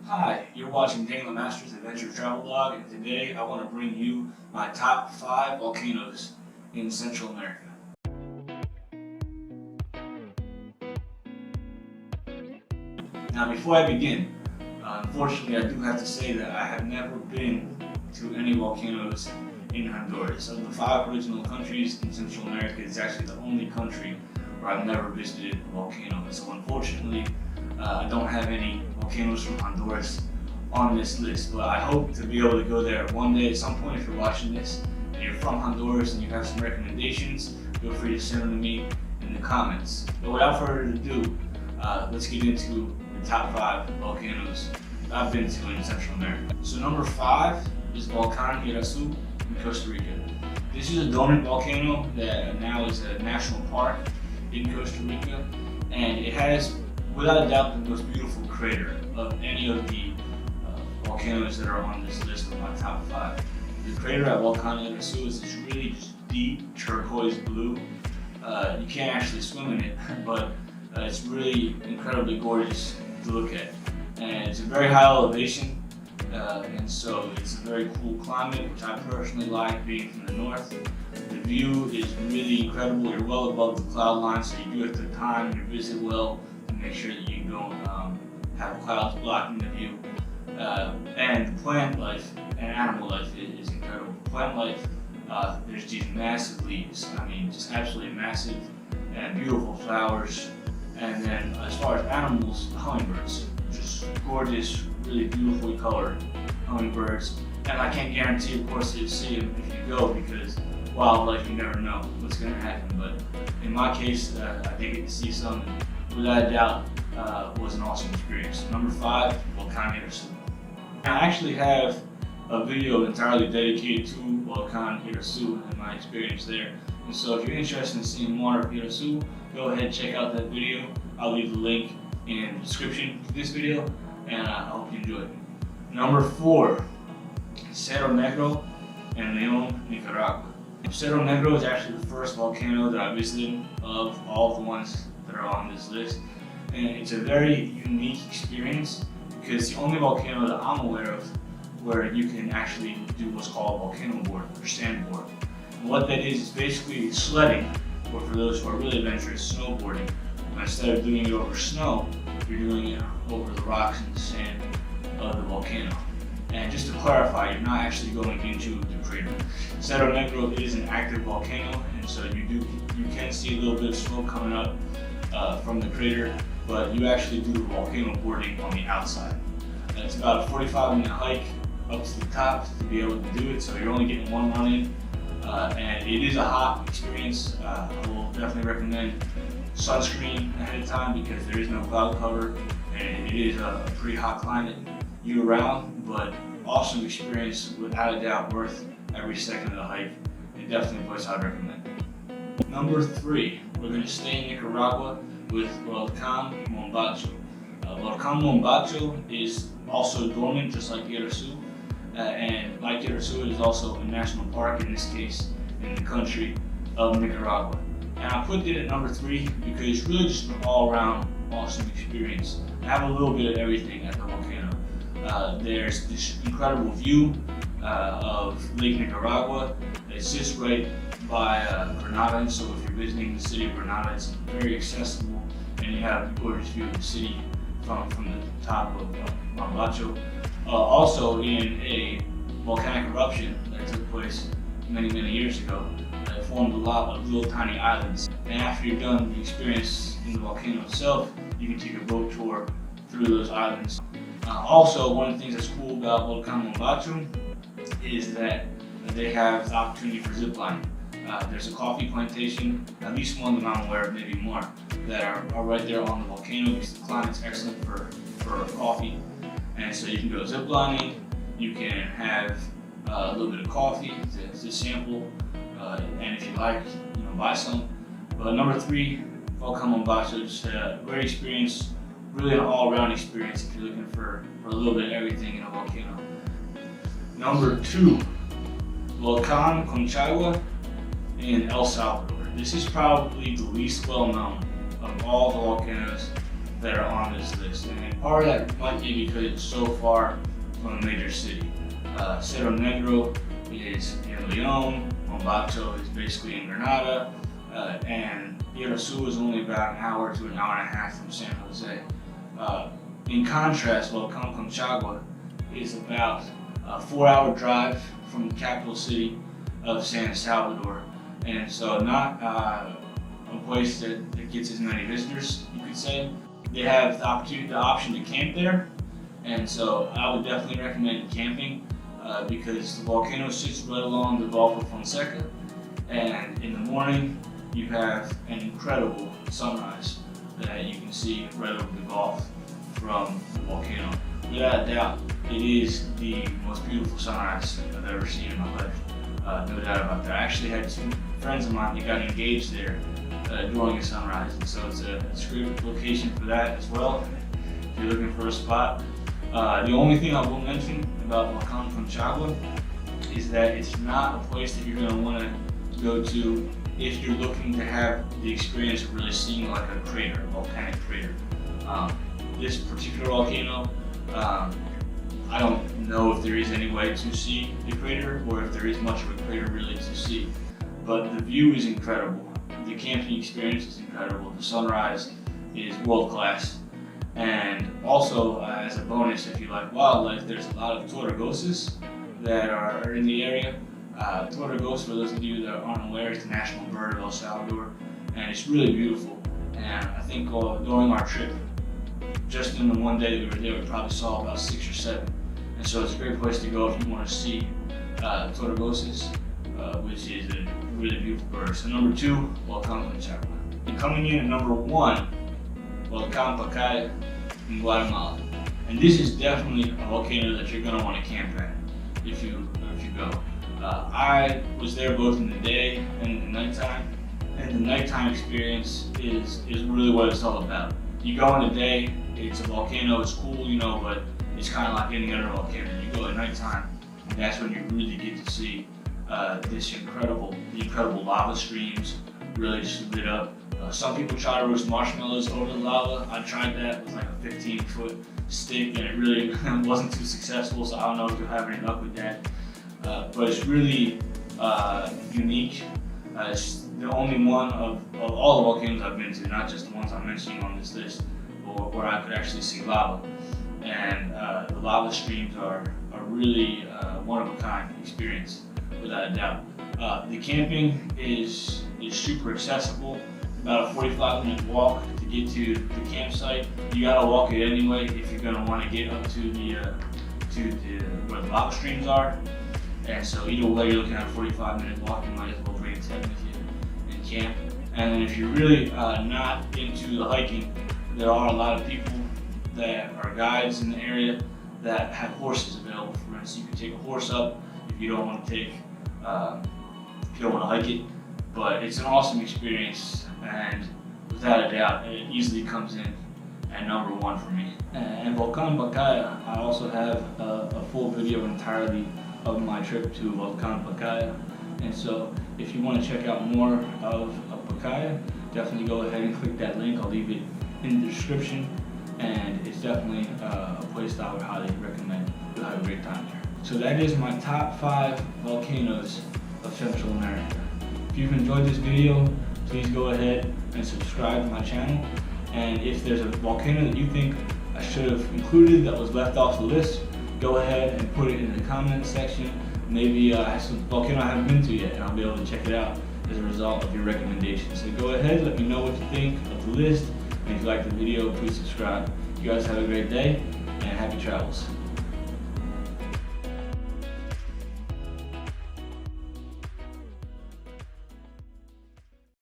Hi, you're watching Daniel Master's Adventure Travel Vlog, and today I want to bring you my top 5 volcanoes in Central America. Now before I begin, unfortunately I do have to say that I have never been to any volcanoes in Honduras. Of the 5 original countries in Central America, it's actually the only country where I've never visited a volcano. So unfortunately, I don't have any volcanoes from Honduras on this list, but I hope to be able to go there one day at some point. If you're watching this and you're from Honduras and you have some recommendations, feel free to send them to me in the comments. But without further ado, let's get into the top 5 volcanoes I've been to in Central America. So number 5 is Volcanoes in Costa Rica. This is a dormant volcano that now is a national park in Costa Rica, and it has without a doubt the most beautiful crater of any of the volcanoes that are on this list of my top 5. The crater at Volcanoes is this really just deep turquoise blue. You can't actually swim in it, but it's really incredibly gorgeous to look at. And it's a very high elevation, and so it's a very cool climate, which I personally like, being from the north. The view is really incredible. You're well above the cloud line, so you do have to time your visit well to make sure that you don't have clouds blocking the view. And the plant life and animal life is incredible. Plant life, there's these massive leaves. I mean, just absolutely massive and beautiful flowers. And then as far as animals, hummingbirds, just gorgeous, really beautifully colored hummingbirds. And I can't guarantee, of course, that you'll see them if you go, because wildlife, you never know what's going to happen. But in my case, I did get to see some, and without a doubt, was an awesome experience. Number 5, Volcanoes. I actually have a video entirely dedicated to Volcanoes and my experience there. And so if you're interested in seeing more of Volcanoes, go ahead and check out that video. I'll leave the link in the description to this video, and I hope you enjoy it. Number 4, Cerro Negro in Leon, Nicaragua. Cerro Negro is actually the first volcano that I visited of all the ones that are on this list. And it's a very unique experience because the only volcano that I'm aware of where you can actually do what's called a volcano board or sandboard. And what that is basically sledding, or for those who are really adventurous, snowboarding. But instead of doing it over snow, you're doing it over the rocks and the sand of the volcano. And just to clarify, you're not actually going into the crater. Cerro Negro is an active volcano, and so you can see a little bit of smoke coming up from the crater, but you actually do the volcano boarding on the outside. And it's about a 45-minute hike up to the top to be able to do it, so you're only getting one run in. And it is a hot experience. I will definitely recommend sunscreen ahead of time because there is no cloud cover, and it is a pretty hot climate year-round, but awesome experience, without a doubt worth every second of the hike. It definitely a place I'd recommend. Number 3, we're going to stay in Nicaragua with Volcán Mombacho. Volcán Mombacho is also dormant, just like Irazú, and like Irazú, it is also a national park, in this case in the country of Nicaragua. And I put it at number 3 because it's really just an all-around awesome experience. I have a little bit of everything at the volcano. There's this incredible view of Lake Nicaragua. It sits right by Granada, and so if you're visiting the city of Granada, it's very accessible, and you have a gorgeous view of the city from the top of Mombacho. Also, in a volcanic eruption that took place many years ago, it formed a lot of little tiny islands. And after you're done the experience in the volcano itself, you can take a boat tour through those islands. Also, one of the things that's cool about Volcán Mombacho is that they have the opportunity for ziplining. There's a coffee plantation, at least one that I'm aware of, maybe more, that are right there on the volcano because the climate's excellent for coffee. And so you can go ziplining, you can have a little bit of coffee to sample, and if you like, buy some. But number 3, Volcán Mombacho, just a great experience, really an all-around experience if you're looking for a little bit of everything in a volcano. Number 2, Volcán Conchagua in El Salvador. This is probably the least well known of all the volcanoes that are on this list. And part of that might be because it's so far from a major city. Cerro Negro is in Leon, Mombacho is basically in Granada, and Irasu is only about an hour to an hour and a half from San Jose. In contrast, Volcán Conchagua is about a 4-hour drive from the capital city of San Salvador, and so not a place that gets as many visitors, you could say. They have the option to camp there, and so I would definitely recommend camping because the volcano sits right along the Gulf of Fonseca, and in the morning you have an incredible sunrise that you can see right over the Gulf from the volcano. Without a doubt, it is the most beautiful sunrise I've ever seen in my life. No doubt about that. I actually had 2 friends of mine that got engaged there during a sunrise, and so it's a great location for that as well if you're looking for a spot. The only thing I will mention about Volcán Conchagua is that it's not a place that you're going to want to go to if you're looking to have the experience of really seeing like a crater, a volcanic crater. This particular volcano, I don't know if there is any way to see the crater or if there is much of a crater really to see, but the view is incredible. The camping experience is incredible. The sunrise is world class. And also, as a bonus, if you like wildlife, there's a lot of tortogoses that are in the area. Tortogos, for those of you that aren't aware, is the national bird of El Salvador, and it's really beautiful. And I think during our trip, just in the one day that we were there, we probably saw about 6 or 7. And so it's a great place to go if you want to see tortogoses, which is a really beautiful bird. So number 2, Volcán Conchagua. And coming in at number 1, Volcán Pacaya in Guatemala. And this is definitely a volcano that you're going to want to camp at if you go. I was there both in the day and in the nighttime, and the nighttime experience is really what it's all about. You go in the day, it's a volcano, it's cool, you know, but it's kind of like any other volcano. You go at nighttime, and that's when you really get to see the incredible lava streams really just lit up. Some people try to roast marshmallows over the lava. I tried that with like a 15-foot stick, and it really wasn't too successful, so I don't know if you'll have any luck with that. But it's really unique. It's the only one of all the volcanoes I've been to, not just the ones I'm mentioning on this list, where I could actually see lava. And the lava streams are really one-of-a-kind experience, without a doubt. The camping is super accessible. About a 45-minute walk to get to the campsite. You gotta walk it anyway if you're gonna want to get up to where the lava streams are. And so either way, you're looking at a 45-minute walk. You might as well bring a tent with you and camp. And then if you're really not into the hiking, there are a lot of people that are guides in the area that have horses available. For instance, you can take a horse up if you don't want to take, if you don't want to hike it. But it's an awesome experience, and without a doubt, it easily comes in at number 1 for me. And Volcán Pacaya, I also have a full video entirely of my trip to Volcán Pacaya. And so if you want to check out more of Pacaya, definitely go ahead and click that link. I'll leave it in the description. And it's definitely a place that I would highly recommend. You'll have a great time there. So that is my top 5 volcanoes of Central America. If you've enjoyed this video, please go ahead and subscribe to my channel. And if there's a volcano that you think I should have included that was left off the list, go ahead and put it in the comment section. Maybe I have some volcano I haven't been to yet, and I'll be able to check it out as a result of your recommendations. So go ahead, let me know what you think of the list. And if you like the video, please subscribe. You guys have a great day, and happy travels.